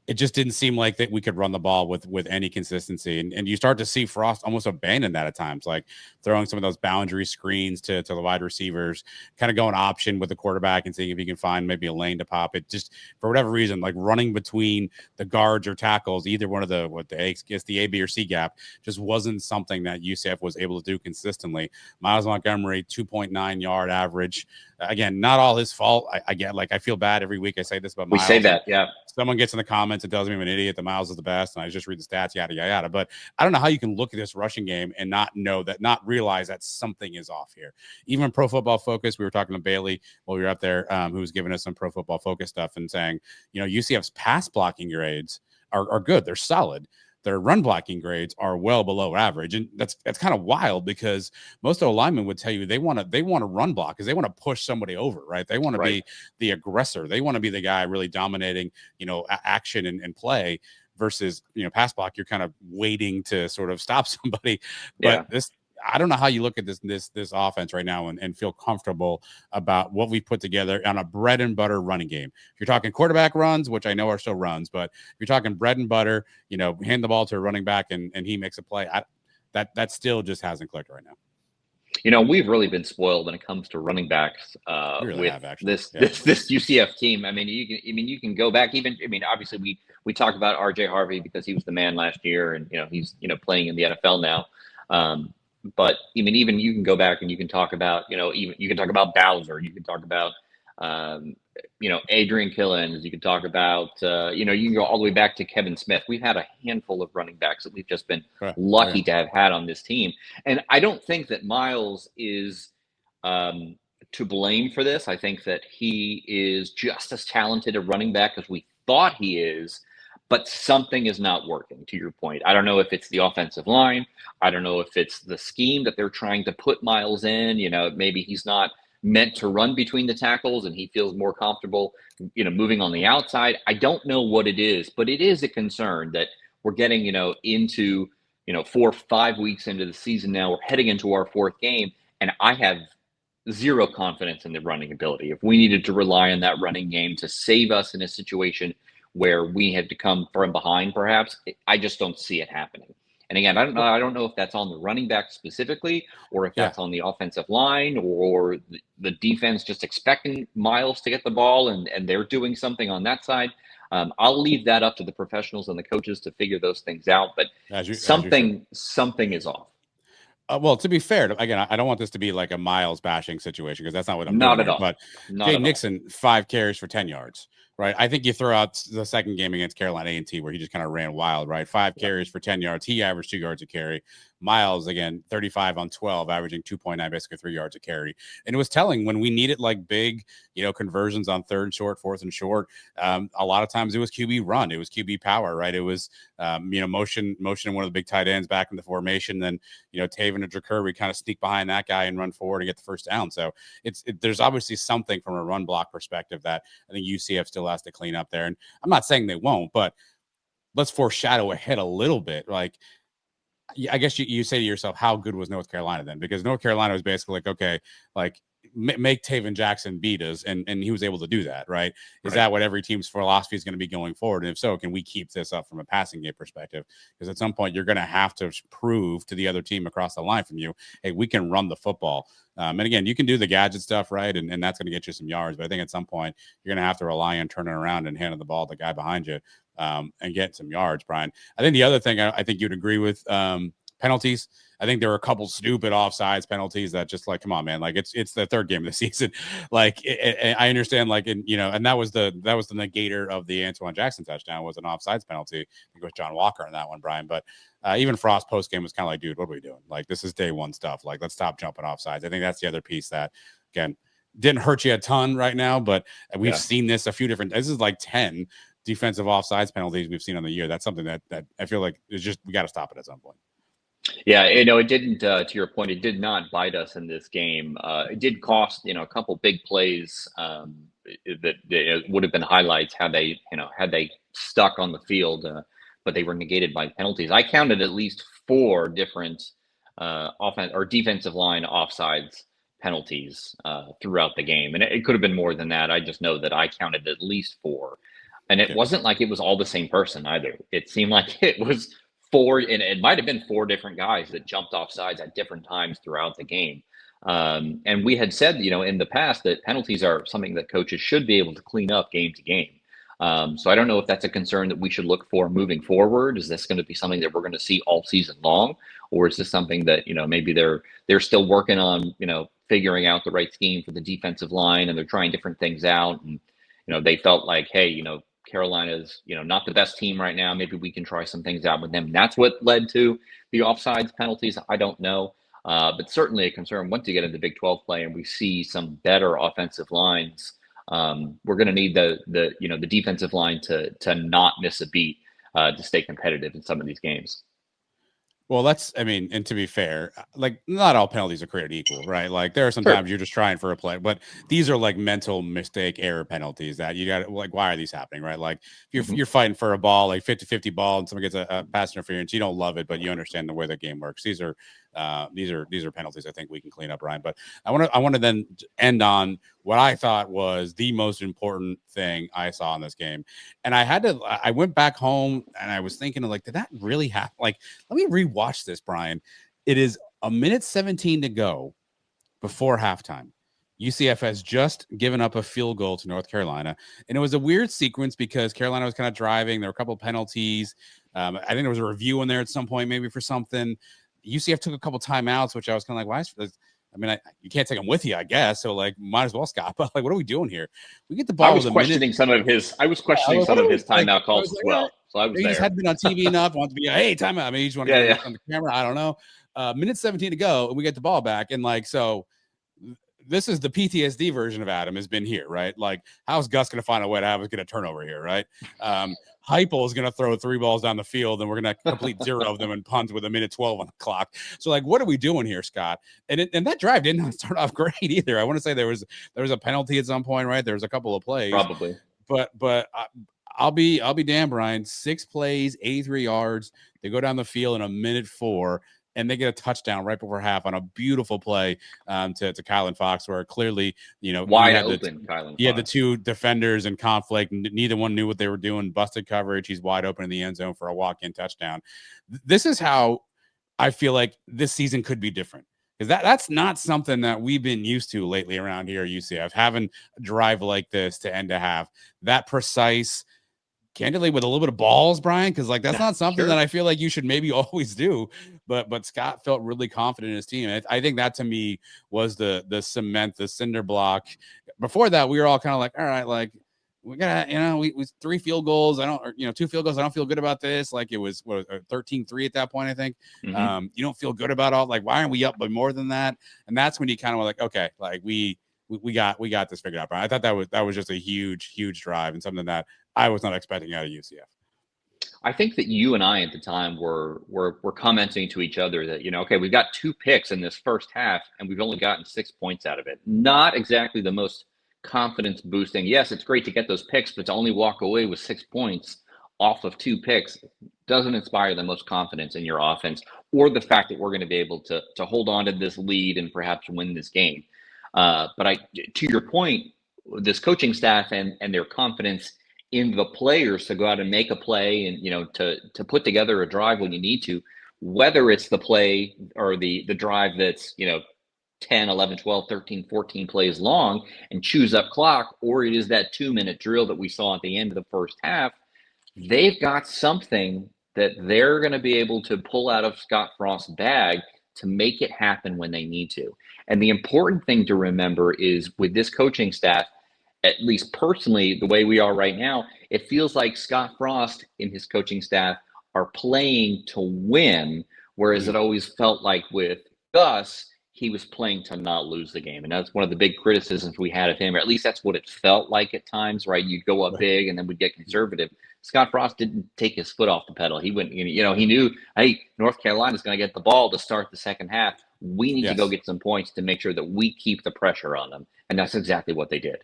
It just didn't seem like that we could run the ball with any consistency. And you start to see Frost almost abandon that at times, like throwing some of those boundary screens to the wide receivers, kind of going option with the quarterback and seeing if he can find maybe a lane to pop it. Just for whatever reason, like running between the guards or tackles, either one of the A, B, or C gap just wasn't something that UCF was able to do consistently. Miles Montgomery, 2.9 yard average. Again, not all his fault. I get, like, I feel bad every week I say this about Miles. We say that, yeah. someone gets in the comments and tells me I'm an idiot, that Miles is the best, and I just read the stats, yada, yada, yada. But I don't know how you can look at this rushing game and not realize that something is off here. Even Pro Football Focus, we were talking to Bailey while we were up there, who was giving us some Pro Football Focus stuff and saying, UCF's pass blocking grades are good. They're solid. Their run blocking grades are well below average. And that's kind of wild, because most linemen would tell you they want to run block because they want to push somebody over, right? They want to be the aggressor. They want to be the guy really dominating, action and play, versus, pass block. You're kind of waiting to sort of stop somebody. But I don't know how you look at this offense right now and feel comfortable about what we put together on a bread and butter running game. If you're talking quarterback runs, which I know are still runs, but if you're talking bread and butter, hand the ball to a running back and he makes a play, that still just hasn't clicked right now. We've really been spoiled when it comes to running backs with this UCF team. You can go back obviously we talked about RJ Harvey because he was the man last year, and he's playing in the NFL now. But even you can go back and you can talk about, even you can talk about Bowser, you can talk about, Adrian Killens, you can talk about, you can go all the way back to Kevin Smith. We've had a handful of running backs that we've just been lucky to have had on this team. And I don't think that Miles is to blame for this. I think that he is just as talented a running back as we thought he is. But something is not working, to your point. I don't know if it's the offensive line. I don't know if it's the scheme that they're trying to put Miles in. Maybe he's not meant to run between the tackles and he feels more comfortable, moving on the outside. I don't know what it is, but it is a concern that we're getting, into, 4 or 5 weeks into the season now. We're heading into our 4th game, and I have zero confidence in the running ability. If we needed to rely on that running game to save us in a situation where we had to come from behind, perhaps, I just don't see it happening. And again, I don't know if that's on the running back specifically, or if that's on the offensive line, or the defense just expecting Miles to get the ball and they're doing something on that side. I'll leave that up to the professionals and the coaches to figure those things out. But something is off. Well, to be fair, again, I don't want this to be like a Miles bashing situation, because that's not what I'm doing. Not at all. But Jay Nixon, 5 carries for 10 yards. Right. I think you throw out the second game against Carolina A&T where he just kind of ran wild, right? 5 carries for 10 yards. He averaged 2 yards a carry. Miles, again, 35 on 12, averaging 2.9, basically 3 yards a carry. And it was telling when we needed like big, conversions on 3rd and short, 4th and short. A lot of times it was QB run. It was QB power, right? It was, motion one of the big tight ends back in the formation. Then, Taven and Drakur, we kind of sneak behind that guy and run forward and get the first down. So there's obviously something from a run block perspective that I think UCF still has to clean up there. And I'm not saying they won't, but let's foreshadow ahead a little bit. Like, I guess you say to yourself, how good was North Carolina then? Because North Carolina was basically like, okay, like make Taven Jackson beat us, and he was able to do that, right? Is that what every team's philosophy is going to be going forward? And if so, can we keep this up from a passing game perspective? Because at some point you're going to have to prove to the other team across the line from you, hey, we can run the football. And again, you can do the gadget stuff, right? And that's going to get you some yards. But I think at some point you're going to have to rely on turning around and handing the ball to the guy behind you and get some yards, Brian. I think the other thing I think you'd agree with, penalties. I think there were a couple stupid offsides penalties that just like, come on, man. Like it's the 3rd game of the season. Like I understand, like, and that was the negator of the Antoine Jackson touchdown was an offsides penalty. I think it was John Walker in that one, Brian. But even Frost post game was kind of like, dude, what are we doing? Like, this is day one stuff. Like, let's stop jumping offsides. I think that's the other piece that, again, didn't hurt you a ton right now, but we've seen this a few different. This is like 10 defensive offsides penalties we've seen on the year. That's something that I feel like is just, we got to stop it at some point. Yeah, it didn't, to your point, it did not bite us in this game. It did cost, a couple big plays that would have been highlights had they stuck on the field, but they were negated by penalties. I counted at least 4 different offense or defensive line offsides penalties throughout the game. And it could have been more than that. I just know that I counted at least 4. And it wasn't like it was all the same person either. It seemed like it was 4, and it might have been 4 different guys that jumped off sides at different times throughout the game. And we had said, in the past that penalties are something that coaches should be able to clean up game to game. So I don't know if that's a concern that we should look for moving forward. Is this going to be something that we're going to see all season long? Or is this something that, maybe they're still working on, figuring out the right scheme for the defensive line, and they're trying different things out. And, they felt like, hey, Carolina's, not the best team right now. Maybe we can try some things out with them. And that's what led to the offsides penalties. I don't know. But certainly a concern once you get into Big 12 play and we see some better offensive lines. We're going to need the defensive line to not miss a beat to stay competitive in some of these games. Well, and to be fair, like not all penalties are created equal, right? Like there are sometimes you're just trying for a play, but these are like mental mistake error penalties that you got like, why are these happening, right? Like if you're fighting for a ball, like 50-50 ball and someone gets a pass interference, you don't love it, but you understand the way the game works. These are penalties I think we can clean up, Ryan. But I want to then end on what I thought was the most important thing I saw in this game. And I went back home and I was thinking like, did that really happen? Like, let me rewatch this, Brian. It is a minute 17 to go before halftime. UCF has just given up a field goal to North Carolina. And it was a weird sequence because Carolina was kind of driving. There were a couple of penalties. I think there was a review in there at some point, maybe for something. UCF took a couple timeouts, which I was kind of like, why? You can't take them with you, I guess. So like, might as well, Scott. But like, what are we doing here? We get the ball. I was questioning some of his timeout calls as well. So I was he there. Just hadn't been on TV enough. Wanted to be, hey, timeout. I mean, he just wanted to get on the camera. I don't know. Minute 17 to go, and we get the ball back. And like, so this is the PTSD version of Adam has been here, right? Like, how's Gus going to find a way to have us get a turnover here, right? Heupel is going to throw 3 balls down the field, and we're going to complete 0 of them and punt with a minute 12 on the clock. So, like, what are we doing here, Scott? And that drive didn't start off great either. I want to say there was a penalty at some point, right? There was a couple of plays, probably, but I'll be damned, Brian. 6 plays, 83 yards. They go down the field in a minute 4. And they get a touchdown right before half on a beautiful play to Kylan Fox, where clearly, wide open. He had the 2 defenders in conflict. Neither one knew what they were doing. Busted coverage. He's wide open in the end zone for a walk-in touchdown. This is how I feel like this season could be different, because that's not something that we've been used to lately around here at UCF, having a drive like this to end a half, that precise. Candidly, with a little bit of balls, Brian, because like that's not something that I feel like you should maybe always do. But Scott felt really confident in his team. I think that to me was the cement, the cinder block. Before that, we were all kind of like, all right, like we got, we 3 field goals. 2 field goals. I don't feel good about this. Like it was 13-3 at that point, I think. Mm-hmm. You don't feel good about all, like, why aren't we up by more than that? And that's when you kind of were like, okay, like we got this figured out, Brian. I thought that was just a huge drive and something that I was not expecting out of UCF. I think that you and I at the time were commenting to each other that, okay, we've got 2 picks in this first half and we've only gotten 6 points out of it. Not exactly the most confidence boosting. Yes, it's great to get those picks, but to only walk away with 6 points off of 2 picks doesn't inspire the most confidence in your offense, or the fact that we're going to be able to hold on to this lead and perhaps win this game. But to your point, this coaching staff and their confidence in the players to go out and make a play and, to put together a drive when you need to, whether it's the play or the drive that's, 10, 11, 12, 13, 14 plays long and chews up clock, or it is that 2-minute drill that we saw at the end of the first half, they've got something that they're going to be able to pull out of Scott Frost's bag to make it happen when they need to. And the important thing to remember is with this coaching staff, at least personally, the way we are right now, it feels like Scott Frost and his coaching staff are playing to win, whereas it always felt like with Gus, he was playing to not lose the game. And that's one of the big criticisms we had of him, or at least that's what it felt like at times, right? You'd go up big and then we'd get conservative. Scott Frost didn't take his foot off the pedal. He went, he knew, hey, North Carolina's going to get the ball to start the second half. We need to go get some points to make sure that we keep the pressure on them. And that's exactly what they did.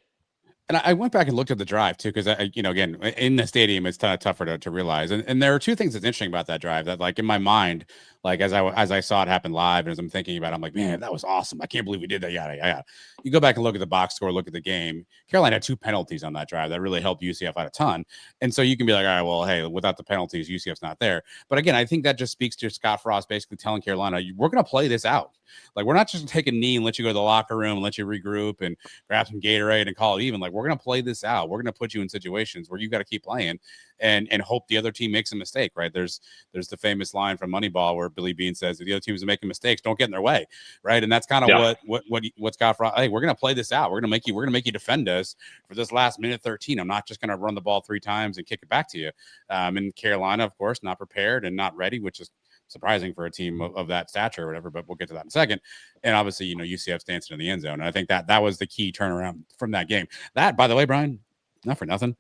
And I went back and looked at the drive too, because again, in the stadium, it's kind of tougher to realize. And there are 2 things that's interesting about that drive that, like, in my mind, like as I saw it happen live and as I'm thinking about it, I'm like, man, that was awesome. I can't believe we did that. Yada. You go back and look at the box score, look at the game. Carolina had 2 penalties on that drive that really helped UCF out a ton. And so you can be like, all right, well, hey, without the penalties, UCF's not there. But again, I think that just speaks to Scott Frost basically telling Carolina, we're going to play this out. Like, we're not just going to take a knee and let you go to the locker room and let you regroup and grab some Gatorade and call it even. Like, we're going to play this out. We're going to put you in situations where you got to keep playing and hope the other team makes a mistake, right? There's the famous line from Moneyball where Billy Bean says, if the other teams are making mistakes, don't get in their way, right? And that's kind of what Scott Frost. Hey, we're going to play this out. We're going to make you defend us for this last minute 13. I'm not just going to run the ball 3 times and kick it back to you. And Carolina, of course, not prepared and not ready, which is surprising for a team of that stature or whatever, but we'll get to that in a second. And obviously, UCF's dancing in the end zone. And I think that was the key turnaround from that game. That, by the way, Brian, not for nothing,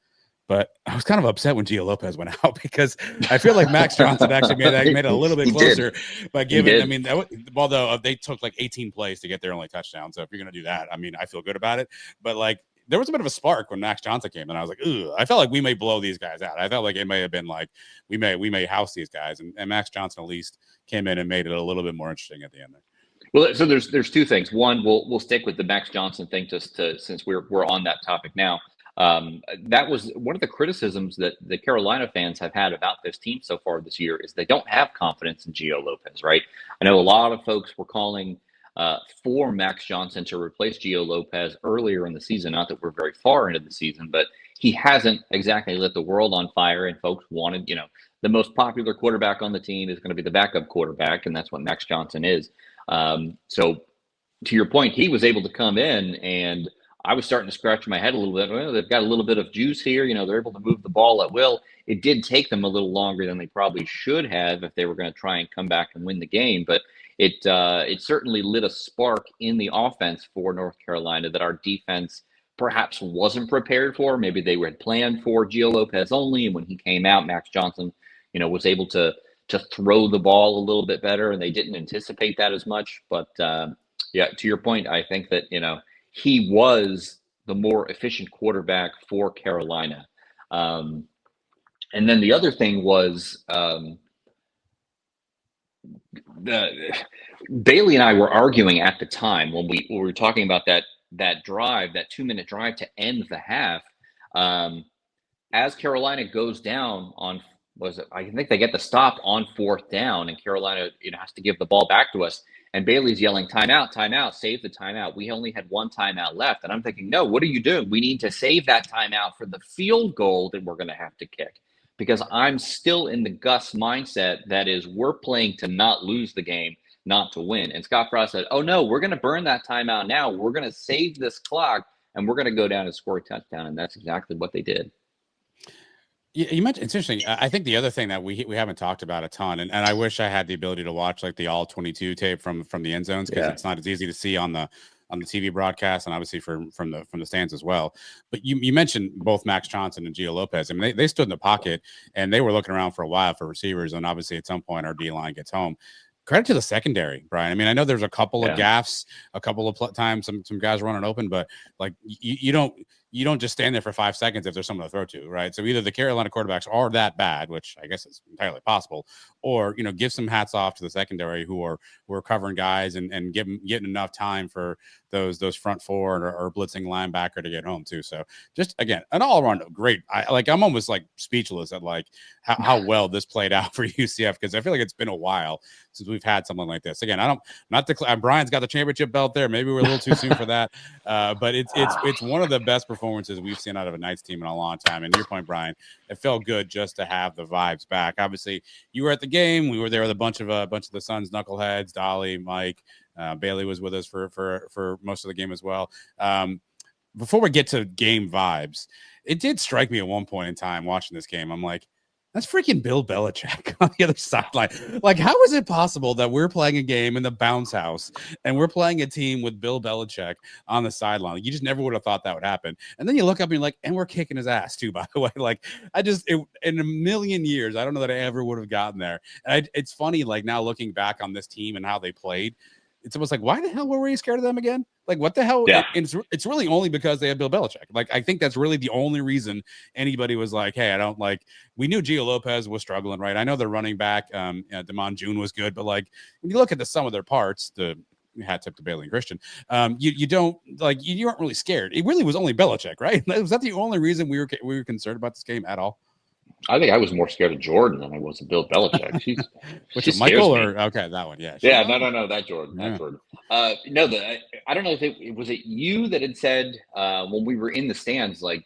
but I was kind of upset when Gio Lopez went out because I feel like Max Johnson actually made it a little bit closer by giving, I mean, although they took like 18 plays to get their only touchdown. So if you're going to do that, I mean, I feel good about it, but like, there was a bit of a spark when Max Johnson came, and I was like, "Ugh!" I felt like we may blow these guys out. I felt like it may have been like we may house these guys, and Max Johnson at least came in and made it a little bit more interesting at the end there. Well, so there's 2 things. One, we'll stick with the Max Johnson thing just since we're on that topic now. That was one of the criticisms that the Carolina fans have had about this team so far this year is they don't have confidence in Gio Lopez, right? I know a lot of folks were calling for Max Johnson to replace Gio Lopez earlier in the season. Not that we're very far into the season, but he hasn't exactly lit the world on fire. And folks wanted, the most popular quarterback on the team is going to be the backup quarterback, and that's what Max Johnson is. So to your point, he was able to come in, and I was starting to scratch my head a little bit. Well, they've got a little bit of juice here. They're able to move the ball at will. It did take them a little longer than they probably should have if they were going to try and come back and win the game. But it certainly lit a spark in the offense for North Carolina that our defense perhaps wasn't prepared for. Maybe they had planned for Gio Lopez only, and when he came out, Max Johnson, was able to throw the ball a little bit better, and they didn't anticipate that as much. But yeah, to your point, I think that he was the more efficient quarterback for Carolina. And then the other thing was Bailey and I were arguing at the time when we were talking about that drive, that 2-minute drive to end the half. As Carolina goes down on, I think they get the stop on 4th down, and Carolina has to give the ball back to us. And Bailey's yelling, timeout, timeout, save the timeout. We only had 1 timeout left. And I'm thinking, no, what are you doing? We need to save that timeout for the field goal that we're going to have to kick. Because I'm still in the Gus mindset that is, we're playing to not lose the game, not to win. And Scott Frost said, oh, no, we're going to burn that timeout now. We're going to save this clock, and we're going to go down and score a touchdown. And that's exactly what they did. You mentioned, it's interesting. I think the other thing that we haven't talked about a ton, and I wish I had the ability to watch like the all 22 tape from the end zones, because it's not as easy to see on the TV broadcast, and obviously from the stands as well. But you mentioned both Max Johnson and Gio Lopez. I mean, they stood in the pocket and they were looking around for a while for receivers, and obviously at some point our D line gets home. Credit to the secondary, Brian. I mean, I know there's a couple of gaffes, a couple of times some guys running open, but like you don't just stand there for 5 seconds if there's someone to throw to, right? So either the Carolina quarterbacks are that bad, which I guess is entirely possible, or give some hats off to the secondary who are covering guys and getting enough time for those front 4 or blitzing linebacker to get home too. So just again, an all around great. I'm almost like speechless at like how well this played out for UCF, because I feel like it's been a while since we've had something like this. Again, Brian's got the championship belt there. Maybe we're a little too soon for that, but it's one of the best performances we've seen out of a Knights team in a long time. And to your point, Brian, it felt good just to have the vibes back. Obviously, you were at the game. We were there with a bunch of the Suns knuckleheads. Dolly, Mike, Bailey was with us for most of the game as well. Before we get to game vibes, it did strike me at one point in time watching this game. I'm like, that's freaking Bill Belichick on the other sideline. Like, how is it possible that we're playing a game in the bounce house and we're playing a team with Bill Belichick on the sideline? Like, you just never would have thought that would happen. And then you look up and you're like, and we're kicking his ass too, by the way. Like, in a million years, I don't know that I ever would have gotten there. And it's funny, like now looking back on this team and how they played, it's almost like, why the hell were we scared of them again? Like, what the hell? Yeah. It's really only because they had Bill Belichick. Like, I think that's really the only reason anybody was like, hey, I don't like, we knew Gio Lopez was struggling, right? I know the running back, Damon June was good, but like, when you look at the sum of their parts, the hat tip to Bailey and Christian, you don't like, you aren't really scared. It really was only Belichick, right? Was that the only reason we were concerned about this game at all? I think I was more scared of Jordan than I was of Bill Belichick. Which is Michael or okay, that one, yeah. Yeah, no, that Jordan, that Jordan. No, I don't know if it was you that had said when we were in the stands, like,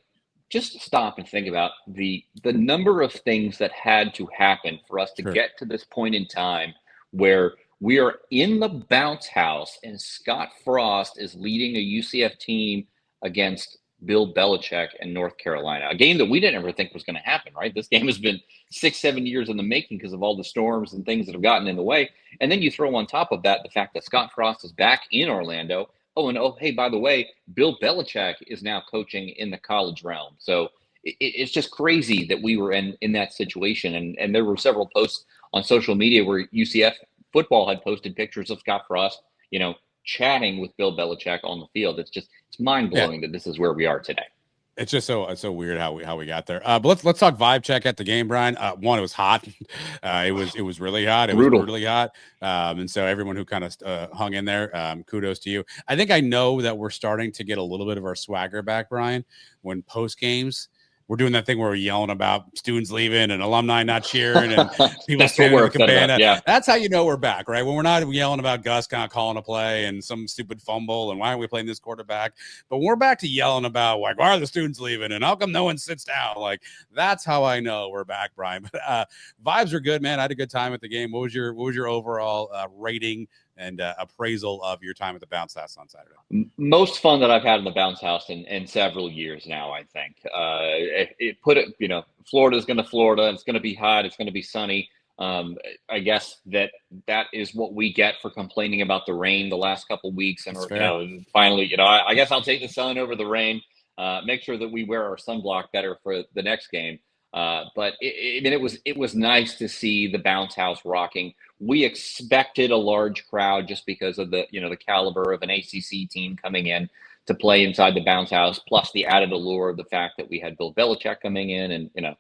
just stop and think about the number of things that had to happen for us to get to this point in time where we are in the bounce house and Scott Frost is leading a UCF team against Bill Belichick and North Carolina, a game that we didn't ever think was going to happen, right? This game has been 6-7 years in the making because of all the storms and things that have gotten in the way. And then you throw on top of that the fact that Scott Frost is back in Orlando. Hey, by the way, Bill Belichick is now coaching in the college realm. So it's just crazy that we were in that situation. And there were several posts on social media where UCF football had posted pictures of Scott Frost, chatting with Bill Belichick on the field. It's mind blowing that this is where we are today. It's just so weird how we got there. But let's talk vibe check at the game, Brian. One, it was hot. It was really hot. It was brutally hot. And so everyone who kind of hung in there, kudos to you. I think I know that we're starting to get a little bit of our swagger back, Brian, when post games we're doing that thing where we're yelling about students leaving and alumni not cheering and people standing in the cabana. Yeah. That's how you know we're back, right? When we're not yelling about Gus kind of calling a play and some stupid fumble and why aren't we playing this quarterback? But we're back to yelling about, like, why are the students leaving and how come no one sits down? Like, that's how I know we're back, Brian. But vibes are good, man. I had a good time at the game. What was your overall rating and appraisal of your time at the bounce house on Saturday? Most fun that I've had in the bounce house in several years now, I think. Florida's going to Florida. It's going to be hot. It's going to be sunny. I guess that is what we get for complaining about the rain the last couple of weeks. And finally, I guess I'll take the sun over the rain. Make sure that we wear our sunblock better for the next game. But it was nice to see the bounce house rocking. We expected a large crowd just because of the caliber of an ACC team coming in to play inside the bounce house, plus the added allure of the fact that we had Bill Belichick coming in. And,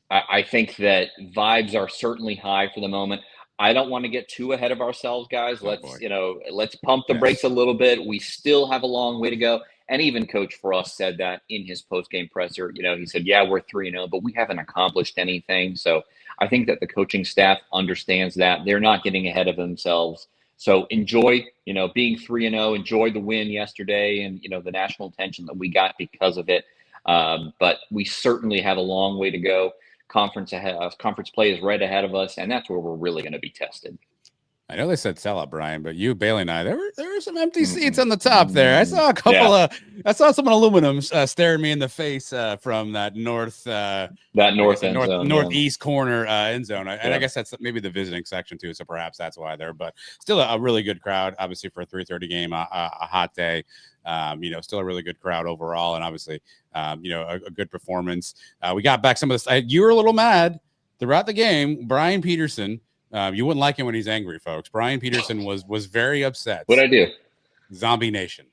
I think that vibes are certainly high for the moment. I don't want to get too ahead of ourselves, guys. Let's pump the brakes a little bit. We still have a long way to go. And even Coach Frost said that in his post-game presser. He said, yeah, we're 3-0, but we haven't accomplished anything. So I think that the coaching staff understands that. They're not getting ahead of themselves. So enjoy, being 3-0, enjoy the win yesterday and, the national attention that we got because of it. But we certainly have a long way to go. Conference play is right ahead of us, and that's where we're really going to be tested. I know they said sellout, Brian, but you, Bailey, and I, there were some empty seats on the top there. I saw a couple I saw some aluminums staring me in the face from that northeast corner end zone. And I guess that's maybe the visiting section too, so perhaps that's why there. But still a really good crowd, obviously for a 3:30 game, a hot day. Still a really good crowd overall, and obviously, a good performance. We got back some of this. You were a little mad throughout the game, Brian Peterson. You wouldn't like him when he's angry, folks. Brian Peterson was very upset. What'd I do? Zombie Nation.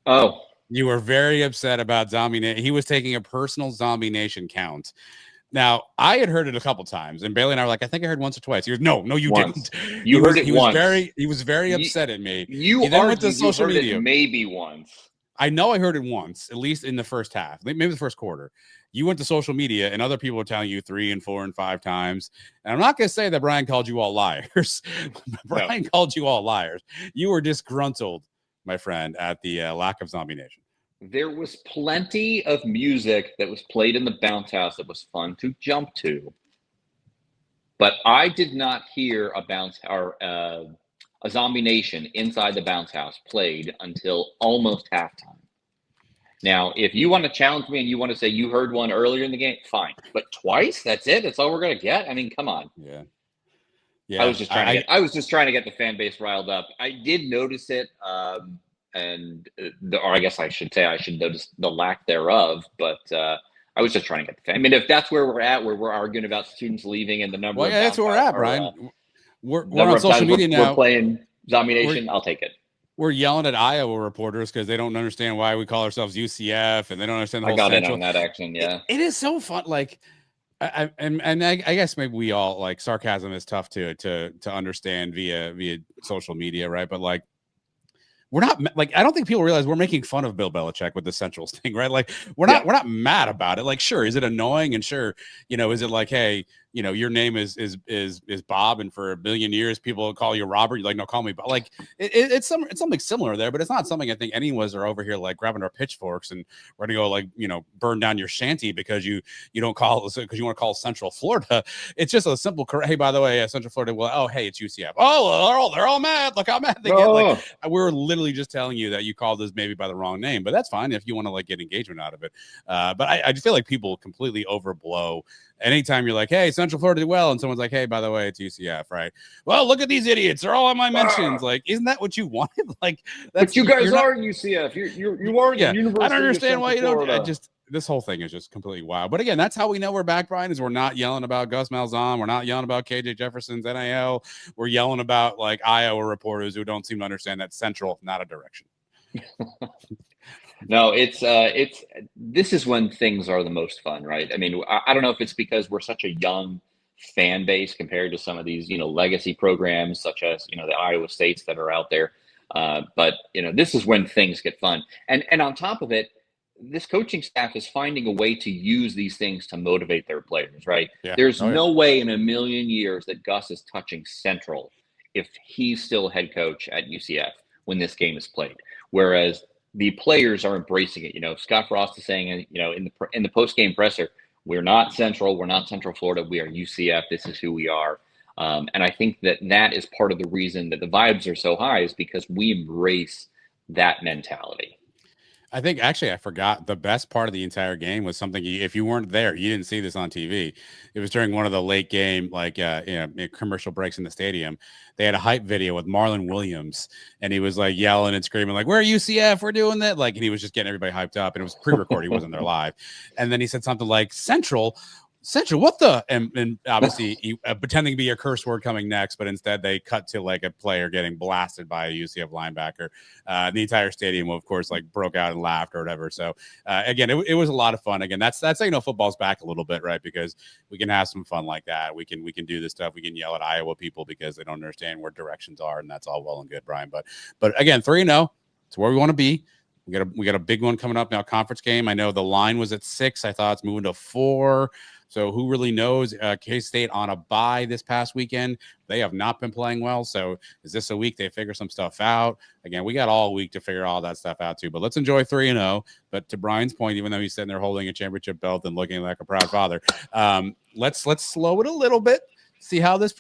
Oh. You were very upset about Zombie Nation. He was taking a personal Zombie Nation count. Now, I had heard it a couple times, and Bailey and I were like, I think I heard once or twice. He goes, no, you once. didn't. You heard it once. He was very upset at me. You then went to social media. Maybe once. I know I heard it once, at least in the first half, maybe the first quarter. You went to social media and other people were telling you 3 and 4 and 5 times. And I'm not going to say that Brian called you all liars. Brian called you all liars. You were disgruntled, my friend, at the lack of Zombie Nation. There was plenty of music that was played in the bounce house that was fun to jump to. But I did not hear a Zombie Nation inside the bounce house played until almost halftime. Now, if you want to challenge me and you want to say you heard one earlier in the game, fine. But twice? That's it? That's all we're going to get? I mean, come on. Yeah. I was just trying to get the fan base riled up. I did notice it, or I guess I should notice the lack thereof. But I was just trying to get the fan. I mean, if that's where we're at, where we're arguing about students leaving and the number. Well, yeah, that's where we're at, Brian. We're on social media now. We're playing Zombie Nation. I'll take it. We're yelling at Iowa reporters because they don't understand why we call ourselves UCF and they don't understand the whole Central. I got in on that action, yeah. It is so fun. Like, I guess maybe we all, like, sarcasm is tough to understand via social media, right? But, like, we're not, like, I don't think people realize we're making fun of Bill Belichick with the Centrals thing, right? Like, we're not mad about it. Like, sure, is it annoying? And sure, is it like, hey, your name is Bob, and for a billion years people will call you Robert. You're like, no, call me Bob. Like it's something similar there, but it's not something I think any of us are over here like grabbing our pitchforks and we're gonna go like burn down your shanty because you don't call because you want to call Central Florida. It's just a simple hey, by the way, Central Florida. Well, oh hey, it's UCF. Oh, they're all mad. Look how mad they get. Like we're literally just telling you that you called this maybe by the wrong name, but that's fine if you want to like get engagement out of it. But I just feel like people completely overblow anytime you're like, hey, Central Florida did well, and someone's like, hey, by the way, it's UCF, right? Well, look at these idiots. They're all on my mentions. Like, isn't that what you wanted? Like, but you guys are UCF. You are the University. I don't understand why you don't. Florida. This whole thing is just completely wild. But again, that's how we know we're back, Brian, is we're not yelling about Gus Malzahn. We're not yelling about KJ Jefferson's NIL. We're yelling about like Iowa reporters who don't seem to understand that Central, not a direction. No, this is when things are the most fun, right? I mean, I don't know if it's because we're such a young fan base compared to some of these, legacy programs such as, the Iowa States that are out there. But this is when things get fun. And on top of it, this coaching staff is finding a way to use these things to motivate their players, right? Yeah. There's no way in a million years that Gus is touching Central if he's still head coach at UCF when this game is played. Whereas the players are embracing it. Scott Frost is saying, in the post-game presser, we're not Central. We're not Central Florida. We are UCF. This is who we are. And I think that is part of the reason that the vibes are so high is because we embrace that mentality. I think actually I forgot the best part of the entire game was something if you weren't there, you didn't see this on TV. It was during one of the late game, commercial breaks in the stadium. They had a hype video with Marlon Williams and he was like yelling and screaming like, we're UCF, we're doing that. Like, and he was just getting everybody hyped up and it was pre-recorded. He wasn't there live. And then he said something like Central, what the, and obviously he, pretending to be a curse word coming next, but instead they cut to like a player getting blasted by a UCF linebacker. The entire stadium, of course, like broke out and laughed or whatever. So again, it was a lot of fun. Again, that's how football's back a little bit, right? Because we can have some fun like that. We can do this stuff. We can yell at Iowa people because they don't understand where directions are, and that's all well and good, Brian. But again, 3-0, it's where we want to be. We got a big one coming up now, conference game. I know the line was at 6. I thought it's moving to 4. So who really knows? K-State on a bye this past weekend. They have not been playing well. So is this a week they figure some stuff out? Again, we got all week to figure all that stuff out too. But let's enjoy 3-0. But to Brian's point, even though he's sitting there holding a championship belt and looking like a proud father, let's slow it a little bit. Let's see how this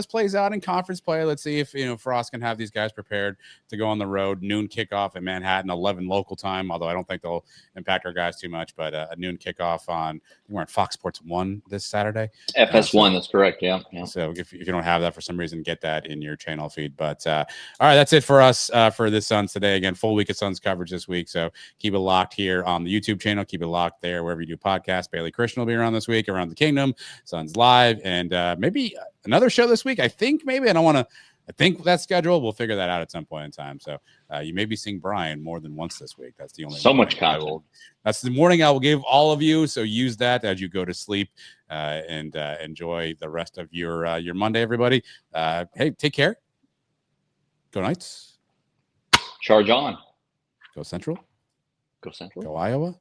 plays out in conference play. Let's see if Frost can have these guys prepared to go on the road. Noon kickoff in Manhattan, 11 local time. Although I don't think they'll impact our guys too much. But a noon kickoff on we're on Fox Sports 1 this Saturday. FS1, that's correct. Yeah. So if you don't have that for some reason, get that in your channel feed. But all right, that's it for us for this Suns today. Again, full week of Suns coverage this week. So keep it locked here on the YouTube channel. Keep it locked there wherever you do podcasts. Bailey Christian will be around this week, around the Kingdom, Suns Live, and maybe another show this week. I think that schedule, we'll figure that out at some point in time. So you may be seeing Brian more than once this week. That's the only so much content. That's the morning I will give all of you. So use that as you go to sleep and enjoy the rest of your Monday, everybody. Hey, take care. Go Knights. Charge on. Go Central. Go Central. Go Iowa.